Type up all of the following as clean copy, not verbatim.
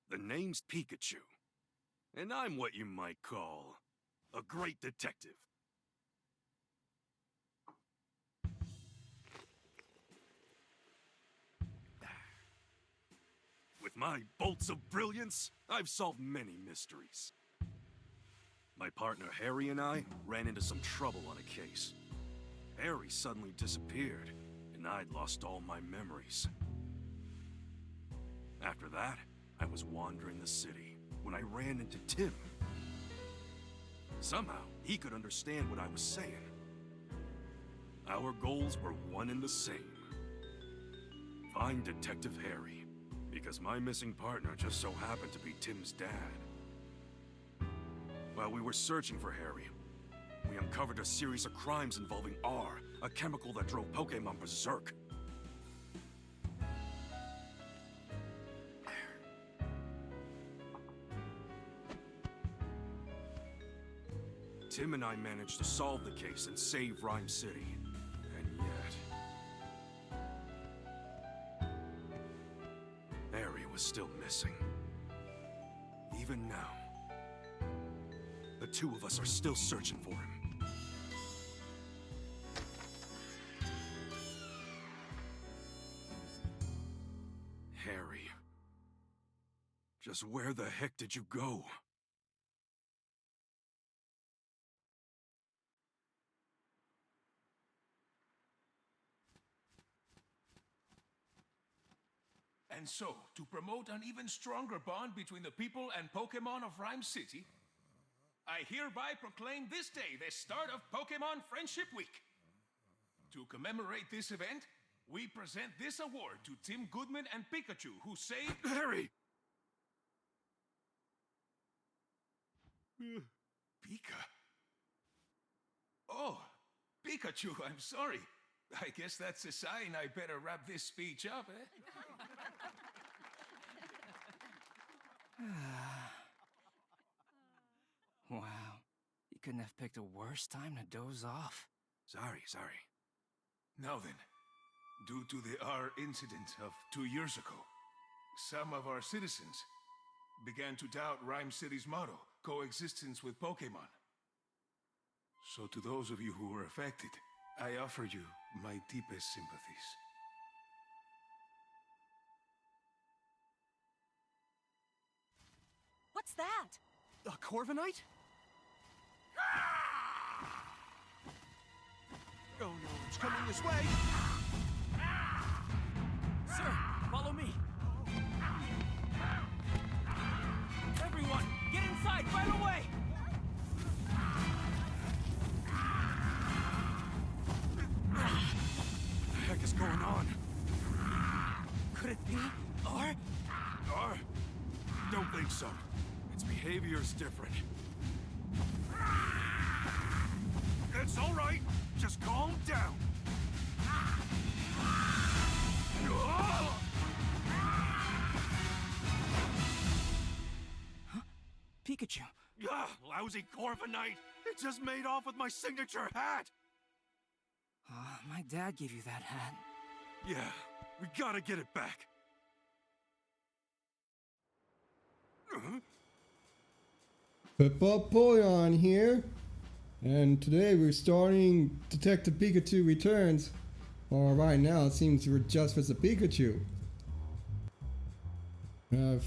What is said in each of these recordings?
The name's Pikachu. And I'm what you might call a great detective. With my bolts of brilliance, I've solved many mysteries. My partner Harry and I ran into some trouble on a case. Harry suddenly disappeared, and I'd lost all my memories. After that, I was wandering the city when I ran into Tim. Somehow, he could understand what I was saying. Our goals were one and the same. Find Detective Harry, because my missing partner just so happened to be Tim's dad. While we were searching for Harry, we uncovered a series of crimes involving R, a chemical that drove Pokémon berserk. Tim and I managed to solve the case and save Rhyme City. And yet... Harry was still missing. Even now, the two of us are still searching for him. Harry. Just where the heck did you go? And so, to promote an even stronger bond between the people and Pokémon of Rhyme City, I hereby proclaim this day the start of Pokémon Friendship Week. To commemorate this event, we present this award to Tim Goodmen and Pikachu, who saved... Harry! Pika? Oh, Pikachu, I'm sorry. I guess that's a sign I better wrap this speech up, eh? Wow. You couldn't have picked a worse time to doze off. Sorry. Now then, due to the R incident of 2 years ago, some of our citizens began to doubt Rhyme City's motto, coexistence with Pokémon. So to those of you who were affected, I offer you my deepest sympathies. What's that? A Corviknight? Oh no, it's coming this way! Sir, follow me. Everyone, get inside right away! What the heck is going on? Could it be R? R? Don't think so. Its behavior's different. It's all right. Just calm down. Huh? Pikachu. Lousy Corviknight. It just made off with my signature hat. My dad gave you that hat. Yeah, we gotta get it back. Poyon here, and today we're starting Detective Pikachu Returns. Well, right now it seems we're just with the Pikachu.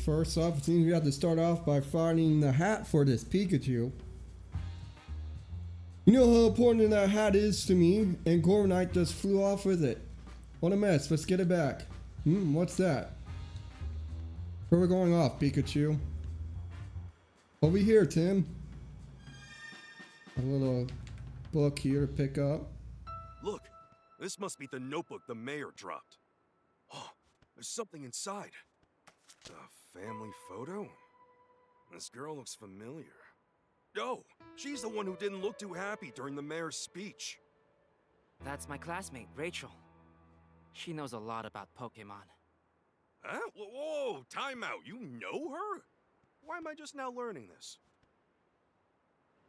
First off, it seems we have to start off by finding the hat for this Pikachu. You know how important that hat is to me, and Corviknight just flew off with it. What a mess, let's get it back. What's that? Where are we going off, Pikachu? Over here, Tim. A little book here to pick up. Look, this must be the notebook the mayor dropped. Oh, there's something inside. A family photo? This girl looks familiar. Oh, she's the one who didn't look too happy during the mayor's speech. That's my classmate, Rachel. She knows a lot about Pokémon. Huh? Whoa, time out. You know her? Why am I just now learning this?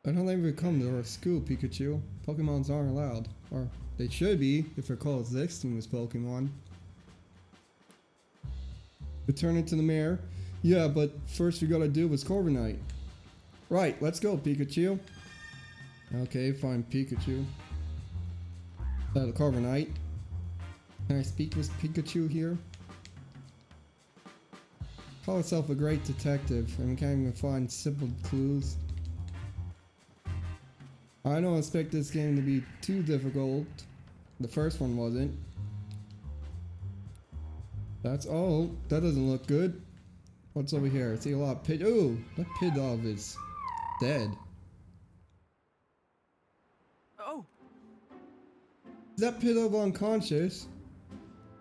I don't think we come to our school, Pikachu. Pokemons aren't allowed. Or they should be, if they're coexisting with Pokemon. Returning to the mayor, Yeah, but first we gotta deal with Corviknight. Right, let's go, Pikachu. Okay, fine, Pikachu. The Corviknight. Can I speak with Pikachu here? Call itself a great detective, and we can't even find simple clues. I don't expect this game to be too difficult. The first one wasn't. That's oh, that doesn't look good. What's over here? I see a lot of ooh, that Pidove is dead. Oh, Is that Pidove unconscious?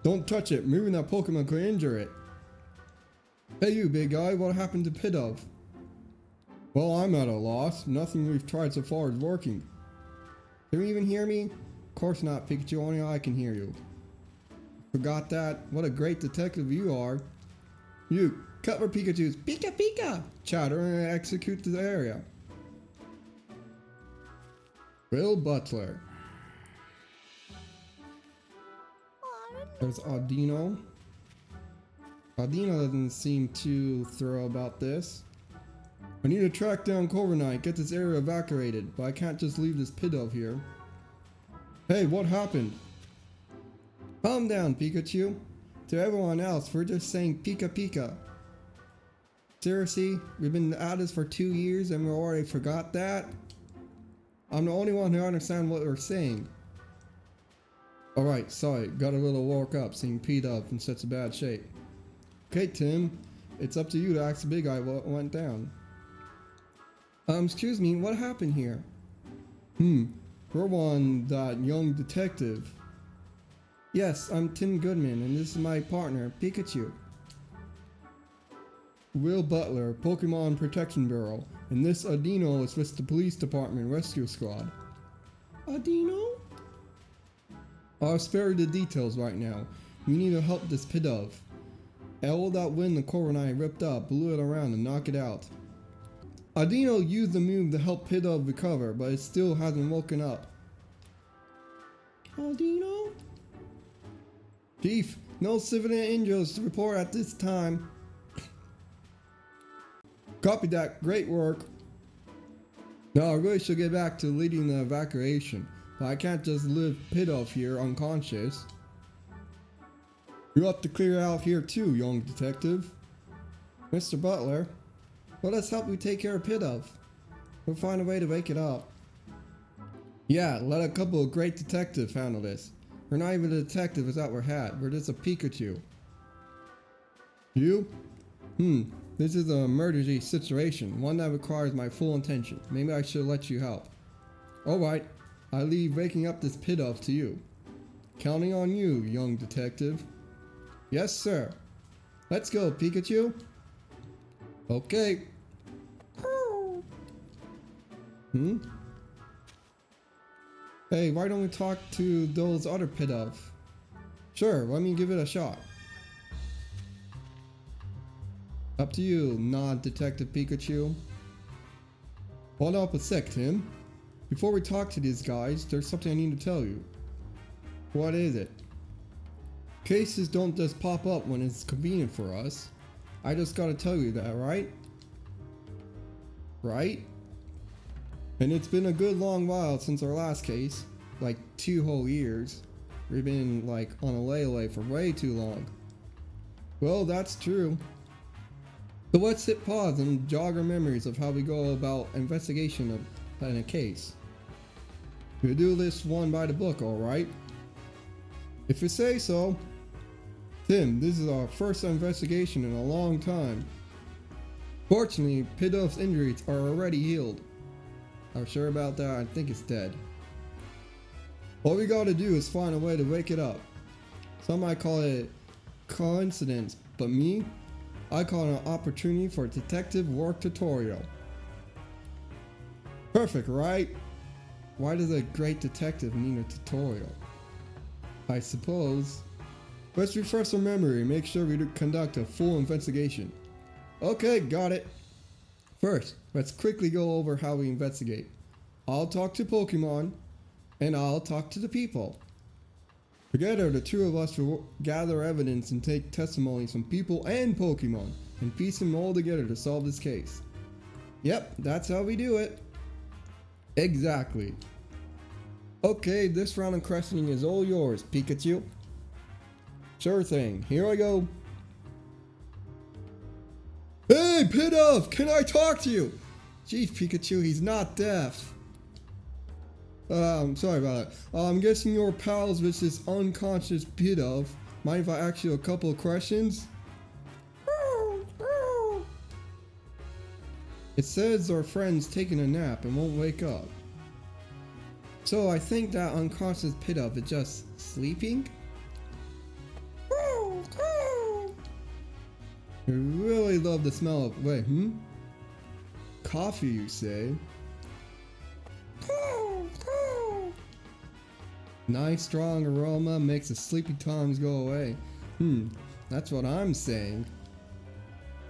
Don't touch it. Moving that Pokemon could injure it. Hey you, big guy, what happened to Pidove? Well, I'm at a loss. Nothing we've tried so far is working. Can you even hear me? Of course not, Pikachu. Only I can hear you. Forgot that. What a great detective you are. You, cover Pikachu's Pika Pika chatter and execute the area. Will Butler. There's Audino. Audino doesn't seem too thorough about this. I need to track down Corviknight, get this area evacuated, but I can't just leave this Pidove here. Hey, what happened? Calm down, Pikachu. To everyone else, we're just saying Pika Pika. Seriously? We've been at this for 2 years and we already forgot that? I'm the only one who understands what we're saying. Alright, sorry, got a little woke up seeing Pidove in such a bad shape. Okay, Tim, it's up to you to ask the big guy what went down. Excuse me, what happened here? We're one that young detective. Yes, I'm Tim Goodmen, and this is my partner, Pikachu. Will Butler, Pokemon Protection Bureau, and this Audino is with the Police Department Rescue Squad. Audino? I'll spare you the details right now. We need to help this Pidove. All that wind the Corviknight ripped up blew it around and knocked it out. Audino used the move to help Pidove recover, but it still hasn't woken up. Audino? Chief, no civilian injuries to report at this time. Copy that, great work. Now I really should get back to leading the evacuation, but I can't just leave Pidove here unconscious. You have to clear out here too, young detective. Mr. Butler, let us help you take care of Pidove. We'll find a way to wake it up. Yeah, let a couple of great detectives handle this. We're not even a detective without our hat. We're just a Pikachu. You? This is an emergency situation, one that requires my full attention. Maybe I should let you help. Alright, I leave waking up this Pidove to you. Counting on you, young detective. Yes, sir. Let's go, Pikachu. Okay. Hey, why don't we talk to those other Pidove? Sure, let me give it a shot. Up to you, non-detective Pikachu. Hold up a sec, Tim. Before we talk to these guys, there's something I need to tell you. What is it? Cases don't just pop up when it's convenient for us. I just gotta tell you that, right? Right? And it's been a good long while since our last case. Like 2 whole years. We've been like on a layaway for way too long. Well, that's true. So let's hit pause and jog our memories of how we go about investigation in a case. We'll do this one by the book, alright? If you say so. Tim, this is our first investigation in a long time. Fortunately, Pidove's injuries are already healed. I'm sure about that, I think it's dead. All we gotta do is find a way to wake it up. Some might call it coincidence, but me, I call it an opportunity for a detective work tutorial. Perfect, right? Why does a great detective need a tutorial? I suppose. Let's refresh our memory and make sure we conduct a full investigation. Okay, got it. First, let's quickly go over how we investigate. I'll talk to Pokemon, and I'll talk to the people. Together, the two of us will gather evidence and take testimonies from people and Pokemon and piece them all together to solve this case. Yep, that's how we do it. Exactly. Okay, this round of questioning is all yours, Pikachu. Sure thing, here I go. Hey, Pidove, can I talk to you? Jeez, Pikachu, he's not deaf. I'm sorry about that. I'm guessing you're pals with this unconscious Pidove. Mind if I ask you a couple of questions? It says our friend's taking a nap and won't wake up. So I think that unconscious Pidove is just sleeping? I really love the smell of, wait, coffee, you say? Nice strong aroma makes the sleepy times go away. That's what I'm saying.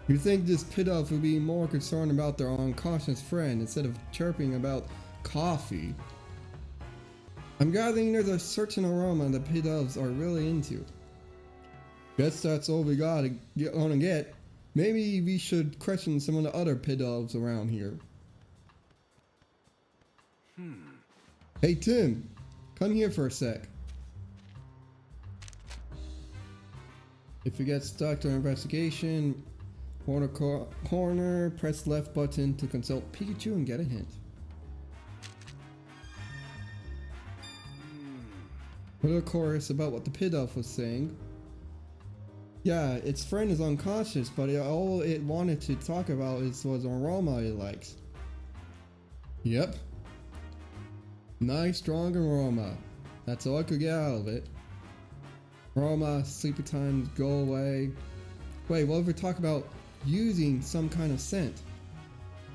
You think this Pidove would be more concerned about their unconscious friend instead of chirping about coffee? I'm gathering there's a certain aroma the Pidoves are really into. Guess that's all we gotta get. Maybe we should question some of the other Pidoves around here. Hey Tim, come here for a sec. If you get stuck during investigation, corner, press left button to consult Pikachu and get a hint. Little chorus about what the Pidove was saying. Yeah, its friend is unconscious, but all it wanted to talk about was aroma it likes. Yep. Nice strong aroma. That's all I could get out of it. Aroma, sleepy times, go away. Wait, what if we talk about using some kind of scent?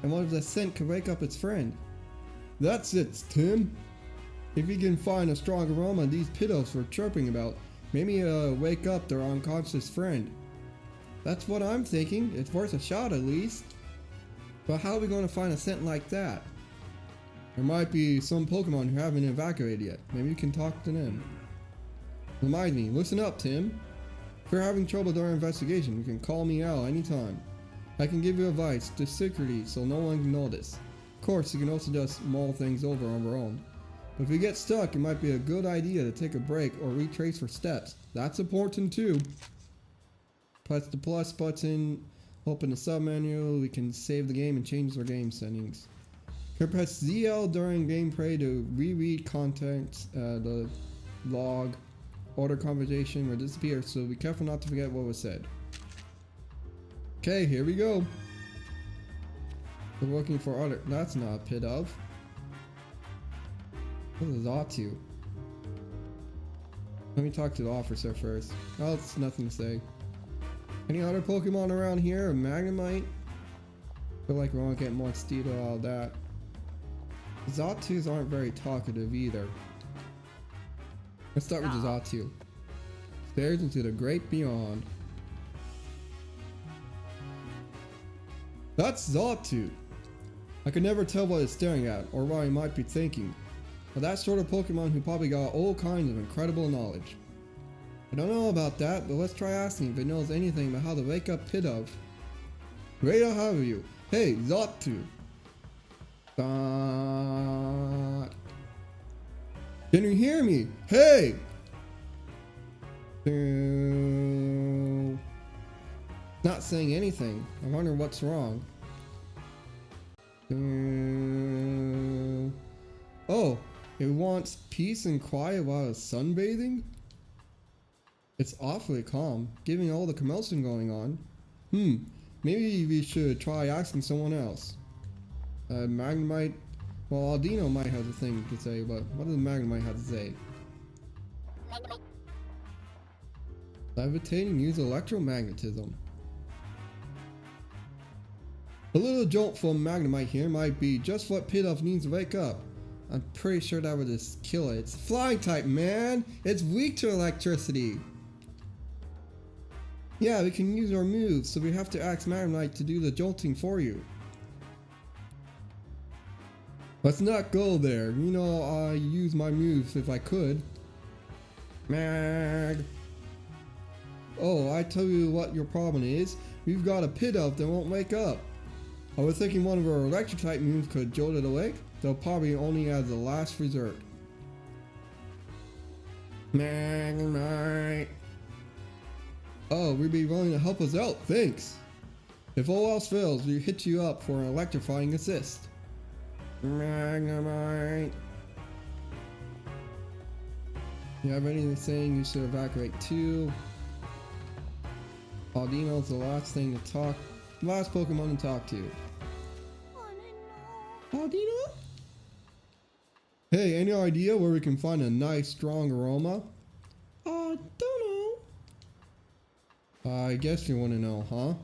And what if the scent could wake up its friend? That's it, Tim. If you can find a strong aroma these Pidoves were chirping about, maybe wake up their unconscious friend. That's what I'm thinking. It's worth a shot at least. But how are we going to find a scent like that? There might be some Pokemon who haven't evacuated yet. Maybe you can talk to them. Remind me, listen up, Tim. If you're having trouble during investigation, you can call me out anytime. I can give you advice, just secretly, so no one can notice. Of course, you can also just mull things over on your own. But if you get stuck, it might be a good idea to take a break or retrace for steps. That's important too. Press the plus button, open the submenu, we can save the game and change our game settings. You can press ZL during gameplay to reread content, the log, order conversation will disappear, so be careful not to forget what was said. Okay, here we go. We're looking for other, that's not a Pidove. What is Zatu? Let me talk to the officer first. Oh, it's nothing to say. Any other Pokemon around here? A Magnemite? Feel like we won't get much detail out of that. Zatus aren't very talkative either. Let's start with the Zatu. Stares into the great beyond. That's Zatu! I could never tell what it's staring at, or what he might be thinking. But that sort of Pokemon who probably got all kinds of incredible knowledge. I don't know about that, but let's try asking if it knows anything about how to wake up Pidove. Great to have you. Hey, Zatu! Can you hear me? Hey! Not saying anything. I wonder what's wrong. Oh, it wants peace and quiet while it's sunbathing? It's awfully calm, given all the commotion going on. Maybe we should try asking someone else. Magnemite, well, Aldino might have a thing to say, but what does Magnemite have to say? Levitating use electromagnetism. A little jolt from Magnemite here might be just what Pidove needs to wake up. I'm pretty sure that would just kill it. It's a flying type, man! It's weak to electricity! Yeah, we can use our moves, so we have to ask Magnemite to do the jolting for you. Let's not go there. You know, I use my moves if I could. Mag! Oh, I tell you what your problem is. We've got a Pidove that won't wake up. I was thinking one of our electric type moves could jolt it awake, though probably only as a last resort. Magnemite. Oh, we'd be willing to help us out, thanks. If all else fails, we hit you up for an electrifying assist. Magnemite. You have anything saying you should evacuate too? Aldino's the last last Pokemon to talk to. Aldino? Hey, any idea where we can find a nice strong aroma? Don't know. I guess you want to know, huh?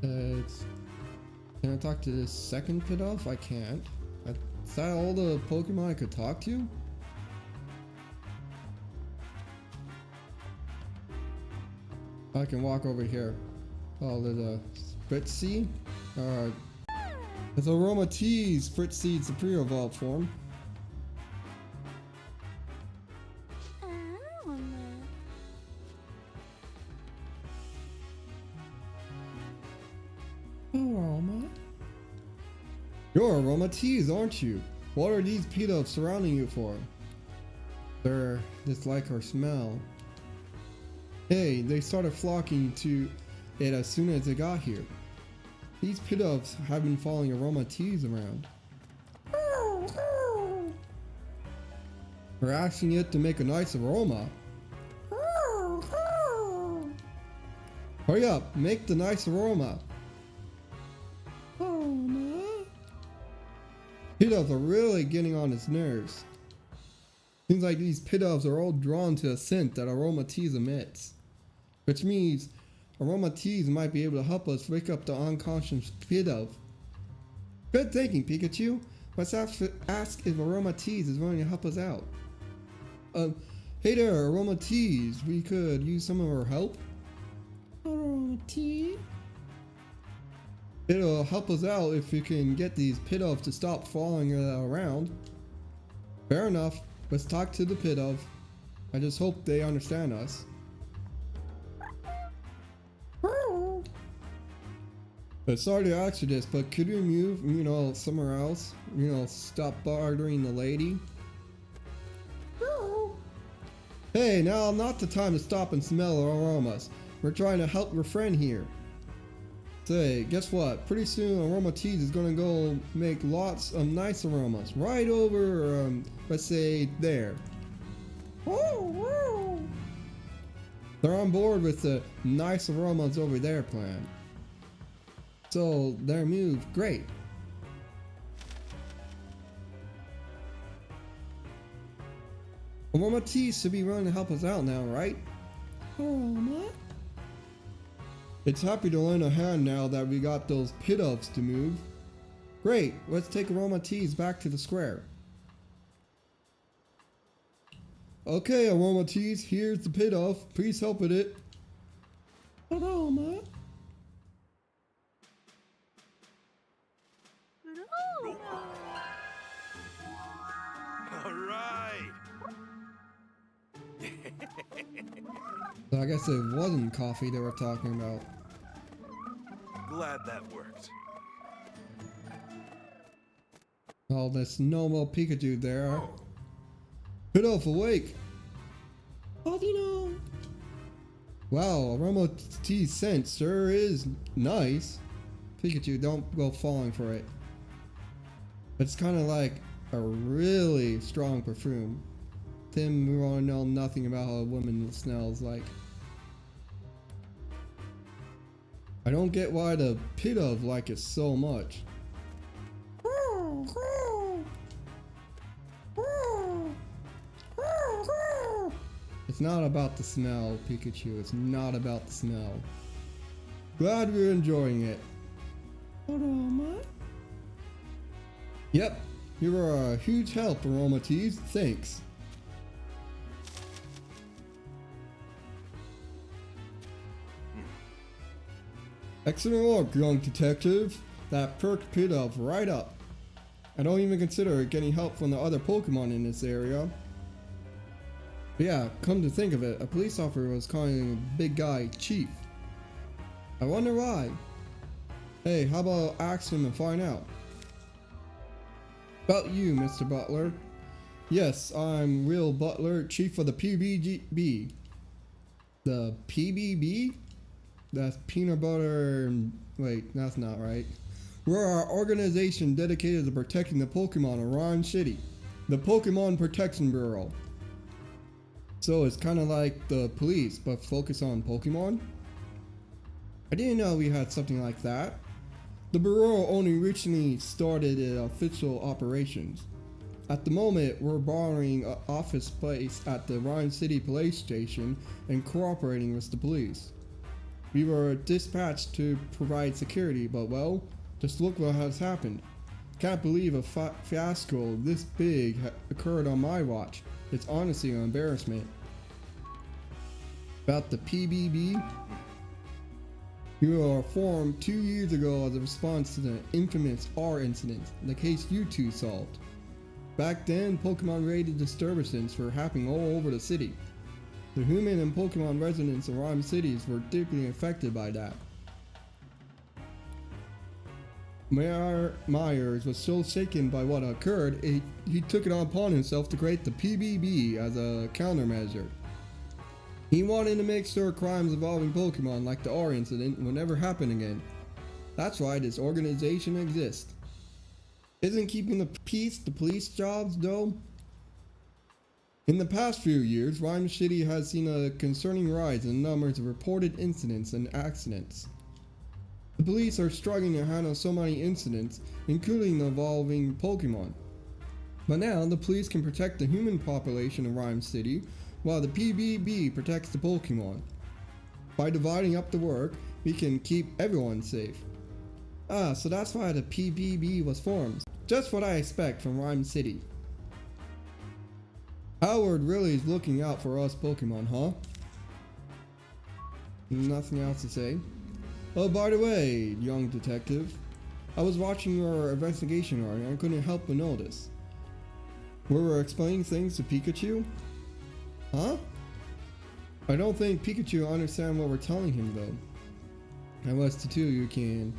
Can I talk to this second Pidove? I can't. Is that all the Pokemon I could talk to? I can walk over here. Oh, there's a Spritzy. It's Aromatisse Spritzy Superior Evolved form. Aroma. You're Aromatisse, aren't you? What are these Pidoves surrounding you for? They're dislike our smell. Hey, they started flocking to it as soon as they got here. These Pidoves have been following Aromatisse around. We're asking it to make a nice aroma. Hurry up, make the nice aroma. Pidoves are really getting on his nerves. Seems like these Pidoves are all drawn to a scent that Aromatisse emits. Which means Aromatisse might be able to help us wake up the unconscious Pidove. Good thinking, Pikachu. Let's ask if Aromatisse is willing to help us out. Hey there, Aromatisse. We could use some of her help. Aromatisse? It'll help us out if we can get these Pidove to stop following around. Fair enough. Let's talk to the Pidove. I just hope they understand us. Sorry to ask you this, but could we move, somewhere else? Stop bothering the lady? Hey, now not the time to stop and smell aromas. We're trying to help your friend here. Say, guess what? Pretty soon Aromatisse is gonna go make lots of nice aromas. Right over, let's say, there. They're on board with the nice aromas over there plan. So, their move, great. Aromatisse should be willing to help us out now, right? Aroma? It's happy to lend a hand now that we got those Pidoves to move. Great, let's take Aromatisse back to the square. Okay, Aromatisse, here's the Pidove. Please help with it. Aroma? All right. So I guess it wasn't coffee they were talking about. Glad that worked. Oh, there's no more Pikachu there. Pidove awake! How do you know? Wow, Aromatisse scent sure is nice. Pikachu, don't go falling for it. It's kind of like a really strong perfume. Tim, we want to know nothing about how a woman smells like. I don't get why the Pidove like it so much. It's not about the smell, Pikachu. It's not about the smell. Glad we're enjoying it. Yep, you were a huge help, Aromatisse. Thanks. Excellent work, young detective. That perked Pidove right up. I don't even consider getting help from the other Pokemon in this area. But yeah, come to think of it, a police officer was calling a big guy Chief. I wonder why. Hey, how about ask him and find out? About you, Mr. Butler. Yes, I'm Will Butler, Chief of the PBB. The PBB? That's peanut butter and... wait, that's not right. We're our organization dedicated to protecting the Pokemon around City. The Pokemon Protection Bureau. So it's kind of like the police, but focus on Pokemon? I didn't know we had something like that. The Bureau only recently started its official operations. At the moment, we're borrowing an office space at the Rhyme City Police Station and cooperating with the police. We were dispatched to provide security, but well, just look what has happened. Can't believe a fiasco this big occurred on my watch. It's honestly an embarrassment. About the PBB? We were formed 2 years ago as a response to the infamous R incident, the case you two solved. Back then, Pokemon-related disturbances were happening all over the city. The human and Pokemon residents of Rhyme cities were deeply affected by that. Mayor Myers was so shaken by what occurred, he took it upon himself to create the PBB as a countermeasure. He wanted to make sure crimes involving Pokemon like the R incident would never happen again. That's why this organization exists. Isn't keeping the peace the police jobs though? In the past few years, Rhyme City has seen a concerning rise in numbers of reported incidents and accidents. The police are struggling to handle so many incidents, including involving Pokemon. But now, the police can protect the human population of Rhyme City, while the PBB protects the Pokemon. By dividing up the work, we can keep everyone safe. Ah, so that's why the PBB was formed. Just what I expect from Rhyme City. Howard really is looking out for us Pokemon, huh? Nothing else to say. Oh, by the way, young detective, I was watching your investigation arc and I couldn't help but notice. We were explaining things to Pikachu? Huh? I don't think Pikachu understands what we're telling him though. Unless the two of you can.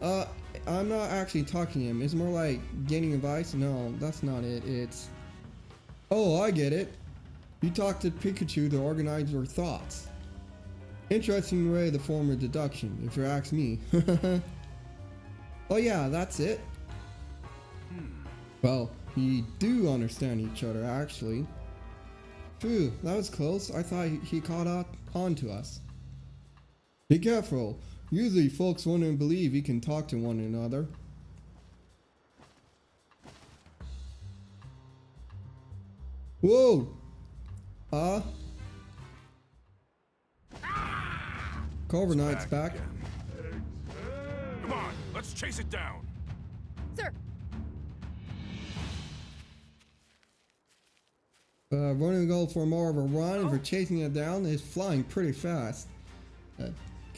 I'm not actually talking to him. It's more like getting advice. No, that's not it. It's... Oh, I get it. You talk to Pikachu to organize your thoughts. Interesting way to form a deduction, if you ask me. Oh yeah, that's it. Well, we do understand each other, actually. Phew, that was close. I thought he caught on to us. Be careful. Usually folks wouldn't believe we can talk to one another. Whoa! Corviknight's back. Come on, let's chase it down. Sir, We're gonna go for more of a run, and for chasing it down, it's flying pretty fast.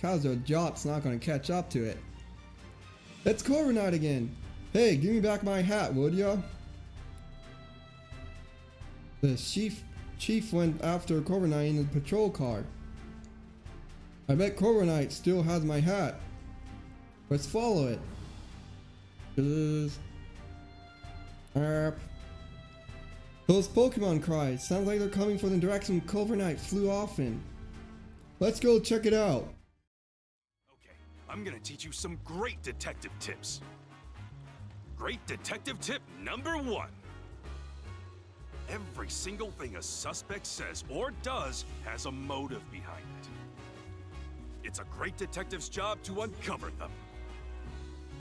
Kaiser Jop's not gonna catch up to it. It's Corviknight again. Hey, give me back my hat, would ya? The chief went after Corviknight in the patrol car. I bet Corviknight still has my hat. Let's follow it. Those Pokemon cries sound like they're coming from the direction Corviknight flew off in. Let's go check it out. Okay, I'm gonna teach you some great detective tips. Great detective tip number 1. Every single thing a suspect says or does has a motive behind it. It's a great detective's job to uncover them.